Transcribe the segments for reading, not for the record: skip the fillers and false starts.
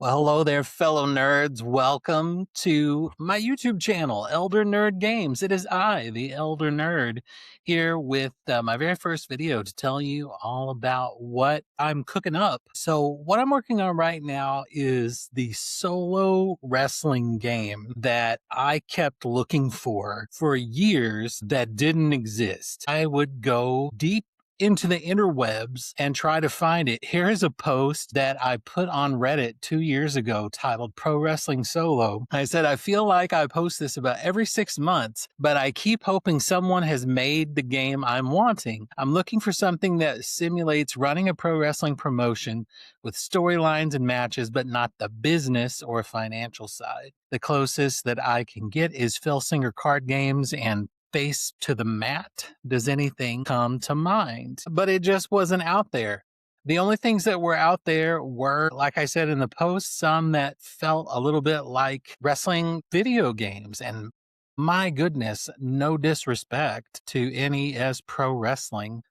Well, hello there, fellow nerds. Welcome to my YouTube channel, Elder Nerd Games. It is I, the Elder Nerd, here with my very first video to tell you all about what I'm cooking up. So what I'm working on right now is the solo wrestling game that I kept looking for years that didn't exist. I would go deep into the interwebs and try to find it. Here's a post that I put on Reddit 2 years ago titled Pro Wrestling Solo. I said, I feel like I post this about every 6 months, but I keep hoping someone has made the game I'm wanting. I'm looking for something that simulates running a pro wrestling promotion with storylines and matches, but not the business or financial side. The closest that I can get is Phil Singer card games and Face to the Mat. Does anything come to mind? But it just wasn't out there. The only things that were out there were, like I said in the post, some that felt a little bit like wrestling video games. And my goodness, no disrespect to NES Pro Wrestling.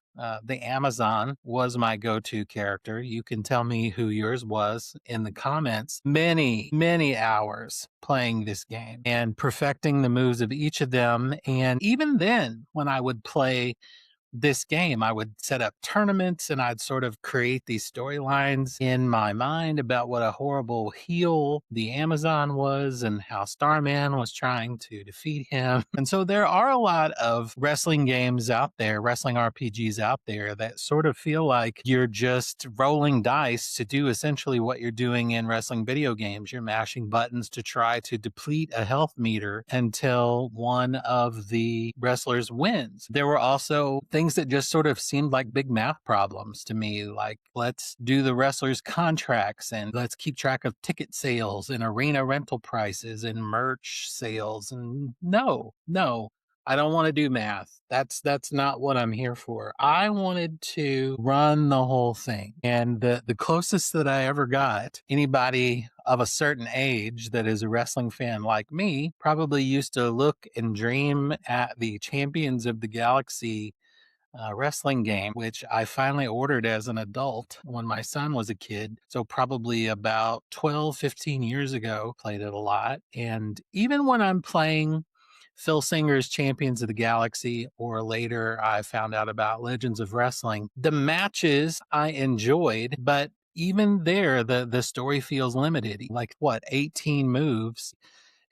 The Amazon was my go-to character. You can tell me who yours was in the comments. Many hours playing this game and perfecting the moves of each of them. And even then, when I would play this game, I would set up tournaments and I'd sort of create these storylines in my mind about what a horrible heel the Amazon was and how Starman was trying to defeat him. And so there are a lot of wrestling games out there, wrestling RPGs out there that sort of feel like you're just rolling dice to do essentially what you're doing in wrestling video games. You're mashing buttons to try to deplete a health meter until one of the wrestlers wins. There were also things that just sort of seemed like big math problems to me, like let's do the wrestlers' contracts and let's keep track of ticket sales and arena rental prices and merch sales. And no, I don't want to do math. That's not what I'm here for. I wanted to run the whole thing. And the closest that I ever got, anybody of a certain age that is a wrestling fan like me probably used to look and dream at the Champions of the Galaxy wrestling game, which I finally ordered as an adult when my son was a kid. So probably about 12, 15 years ago, played it a lot. And even when I'm playing Phil Singer's Champions of the Galaxy, or later I found out about Legends of Wrestling, the matches I enjoyed, but even there, the story feels limited. Like what, 18 moves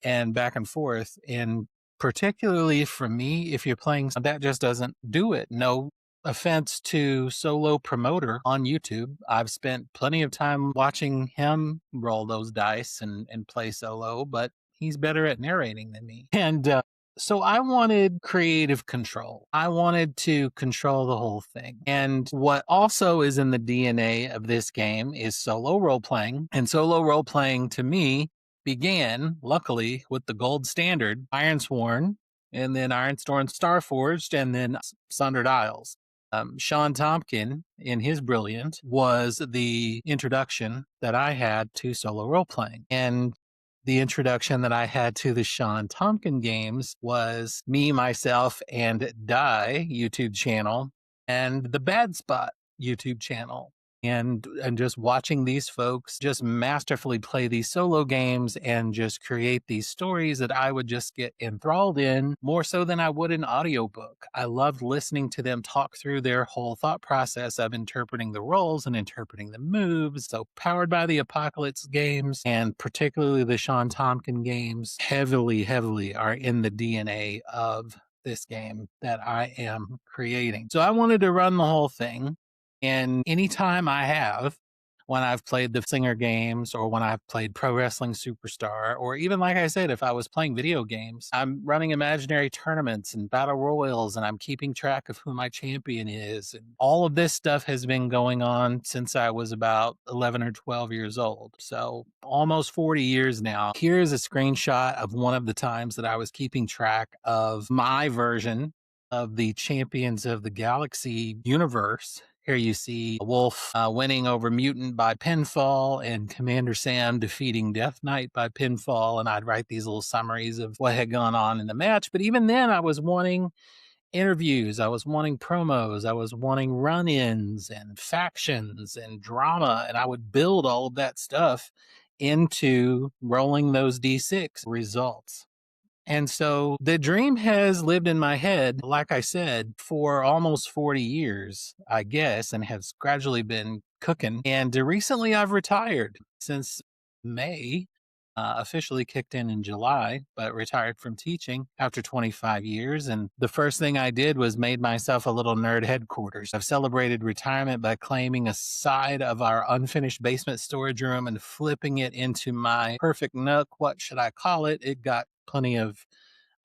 and back and forth. And particularly for me, if you're playing, that just doesn't do it. No offense to Solo Promoter on YouTube. I've spent plenty of time watching him roll those dice and play solo, but he's better at narrating than me. And so I wanted creative control. I wanted to control the whole thing. And what also is in the DNA of this game is solo role playing. And solo role playing to me began, luckily, with the gold standard, Ironsworn, and then Ironsworn Starforged, and then Sundered Isles. Sean Tompkin, in his Brilliant, was the introduction that I had to solo role playing. And the introduction that I had to the Sean Tompkin games was Me, Myself, and Die YouTube channel and the Bad Spot YouTube channel. And just watching these folks just masterfully play these solo games and just create these stories that I would just get enthralled in more so than I would an audiobook. I loved listening to them talk through their whole thought process of interpreting the roles and interpreting the moves. So Powered by the Apocalypse games, and particularly the Sean Tompkin games, heavily are in the DNA of this game that I am creating. So I wanted to run the whole thing. And anytime I have, when I've played the Singer games or when I've played Pro Wrestling Superstar, or even like I said, if I was playing video games, I'm running imaginary tournaments and battle royals and I'm keeping track of who my champion is. And all of this stuff has been going on since I was about 11 or 12 years old. So almost 40 years now. Here's a screenshot of one of the times that I was keeping track of my version of the Champions of the Galaxy universe. Here you see Wolf winning over Mutant by pinfall and Commander Sam defeating Death Knight by pinfall. And I'd write these little summaries of what had gone on in the match. But even then, I was wanting interviews. I was wanting promos. I was wanting run-ins and factions and drama. And I would build all of that stuff into rolling those D6 results. And so the dream has lived in my head, like I said, for almost 40 years, I guess, and has gradually been cooking. And recently I've retired since May, officially kicked in July, but retired from teaching after 25 years. And the first thing I did was made myself a little nerd headquarters. I've celebrated retirement by claiming a side of our unfinished basement storage room and flipping it into my perfect nook. What should I call it? It got plenty of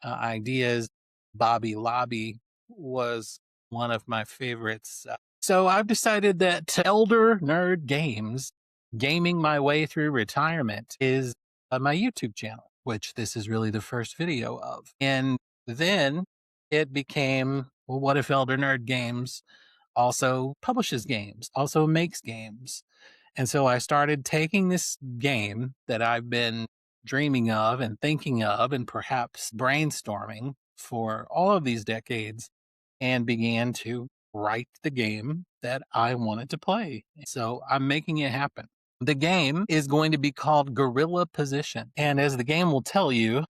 ideas. Bobby Lobby was one of my favorites. So I've decided that Elder Nerd Games, gaming my way through retirement, is my YouTube channel, which this is really the first video of. And then it became, well, what if Elder Nerd Games also publishes games, also makes games? And so I started taking this game that I've been dreaming of and thinking of and perhaps brainstorming for all of these decades and began to write the game that I wanted to play. So I'm making it happen. The game is going to be called Gorilla Position. And as the game will tell you,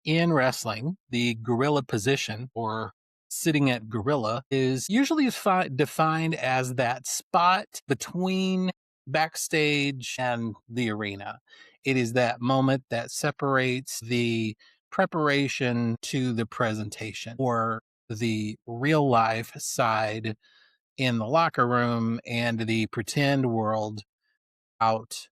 in wrestling, the gorilla position, or sitting at gorilla, is usually defined as that spot between backstage and the arena. It is that moment that separates the preparation to the presentation, or the real life side in the locker room and the pretend world out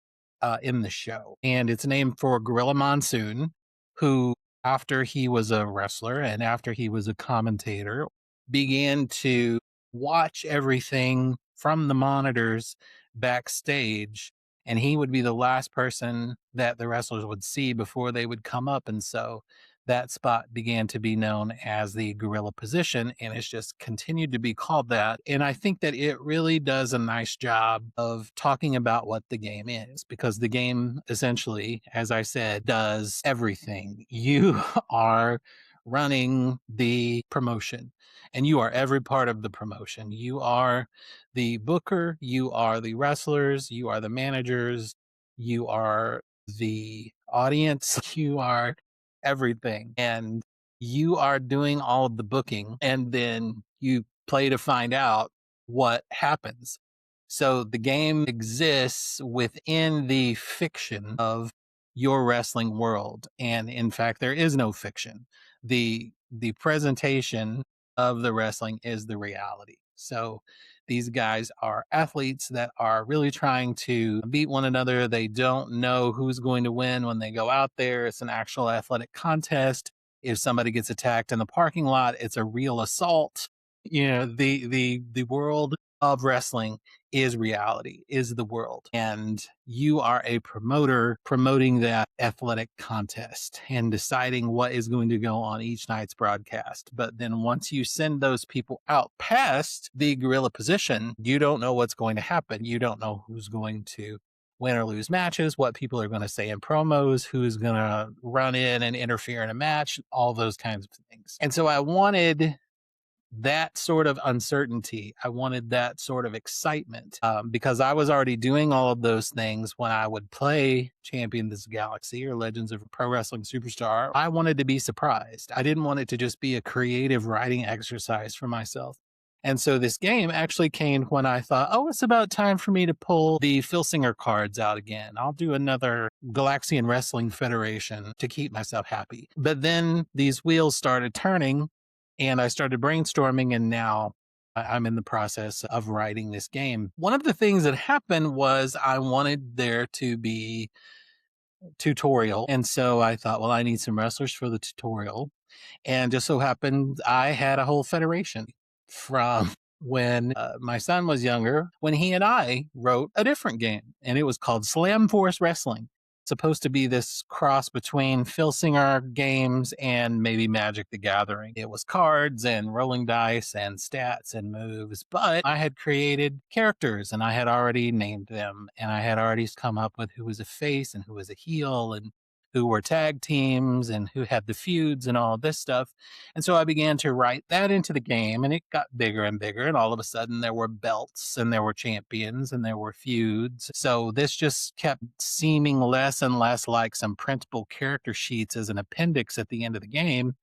in the show. And it's named for Gorilla Monsoon, who, after he was a wrestler and after he was a commentator, began to watch everything from the monitors backstage. And he would be the last person that the wrestlers would see before they would come up. And so that spot began to be known as the gorilla position, and it's just continued to be called that. And I think that it really does a nice job of talking about what the game is, because the game essentially, as I said, does everything. You are running the promotion, and you are every part of the promotion. You are the booker, you are the wrestlers, you are the managers, you are the audience, you are everything. And you are doing all of the booking, and then you play to find out what happens. So the game exists within the fiction of your wrestling world. And in fact, there is no fiction. The presentation of the wrestling is the reality. So these guys are athletes that are really trying to beat one another. They don't know who's going to win when they go out there. It's an actual athletic contest. If somebody gets attacked in the parking lot, it's a real assault. You know, the world of wrestling is reality, is the world. And you are a promoter promoting that athletic contest and deciding what is going to go on each night's broadcast. But then once you send those people out past the gorilla position, you don't know what's going to happen. You don't know who's going to win or lose matches, what people are going to say in promos, who's going to run in and interfere in a match, all those kinds of things. And so I wanted that sort of uncertainty. I wanted that sort of excitement, because I was already doing all of those things when I would play Champion of the Galaxy or Legends of Pro Wrestling Superstar. I wanted to be surprised. I didn't want it to just be a creative writing exercise for myself. And so this game actually came when I thought, oh, it's about time for me to pull the Phil Singer cards out again. I'll do another Galaxian Wrestling Federation to keep myself happy. But then these wheels started turning, and I started brainstorming, and now I'm in the process of writing this game. One of the things that happened was I wanted there to be tutorial. And so I thought, well, I need some wrestlers for the tutorial. And just so happened, I had a whole federation from when my son was younger, when he and I wrote a different game, and it was called Slam Force Wrestling. Supposed to be this cross between Phil Singer games and maybe Magic the Gathering. It was cards and rolling dice and stats and moves, but I had created characters and I had already named them, and I had already come up with who was a face and who was a heel, and who were tag teams and who had the feuds and all this stuff. And so I began to write that into the game, and it got bigger and bigger. And all of a sudden, there were belts and there were champions and there were feuds. So this just kept seeming less and less like some printable character sheets as an appendix at the end of the game.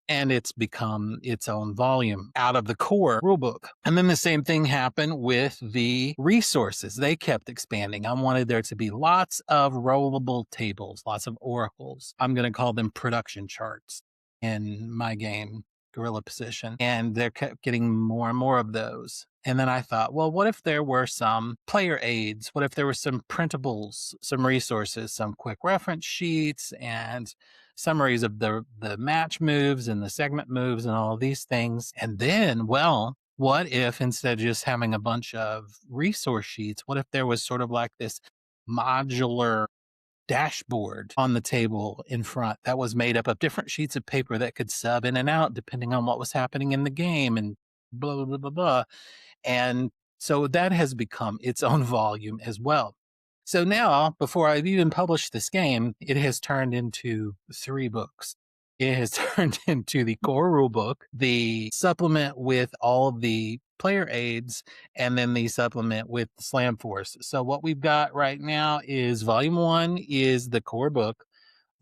And it's become its own volume out of the core rulebook. And then the same thing happened with the resources. They kept expanding. I wanted there to be lots of rollable tables, lots of oracles. I'm going to call them production charts in my game, Gorilla Position. And they kept getting more and more of those. And then I thought, well, what if there were some player aids? What if there were some printables, some resources, some quick reference sheets, and summaries of the match moves and the segment moves and all of these things? And then, well, what if instead of just having a bunch of resource sheets, what if there was sort of like this modular dashboard on the table in front that was made up of different sheets of paper that could sub in and out depending on what was happening in the game and blah, blah, blah, blah, blah. And so that has become its own volume as well. So now, before I've even published this game, it has turned into 3 books. It has turned into the core rule book, the supplement with all the player aids, and then the supplement with Slam Force. So what we've got right now is volume 1 is the core book.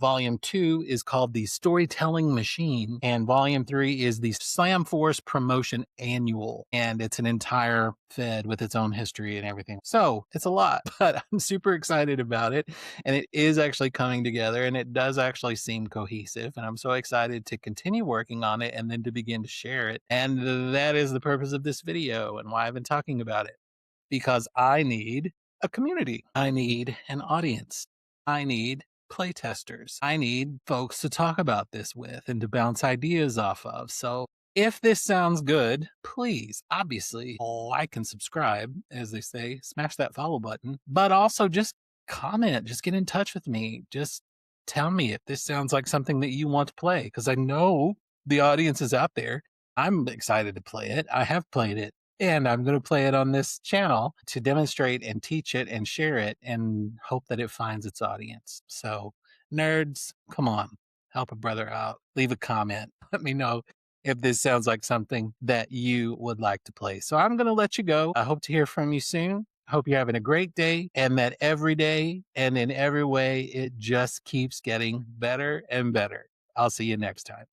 Volume 2 is called the Storytelling Machine, and Volume 3 is the Slam Force Promotion Annual, and it's an entire fed with its own history and everything. So it's a lot, but I'm super excited about it, and it is actually coming together, and it does actually seem cohesive, and I'm so excited to continue working on it and then to begin to share it. And that is the purpose of this video and why I've been talking about it, because I need a community. I need an audience. I need playtesters. I need folks to talk about this with and to bounce ideas off of. So if this sounds good, please, obviously, like and subscribe, as they say, smash that follow button, but also just comment, just get in touch with me. Just tell me if this sounds like something that you want to play, because I know the audience is out there. I'm excited to play it. I have played it. And I'm going to play it on this channel to demonstrate and teach it and share it and hope that it finds its audience. So, nerds, come on, help a brother out. Leave a comment. Let me know if this sounds like something that you would like to play. So, I'm going to let you go. I hope to hear from you soon. I hope you're having a great day and that every day and in every way, it just keeps getting better and better. I'll see you next time.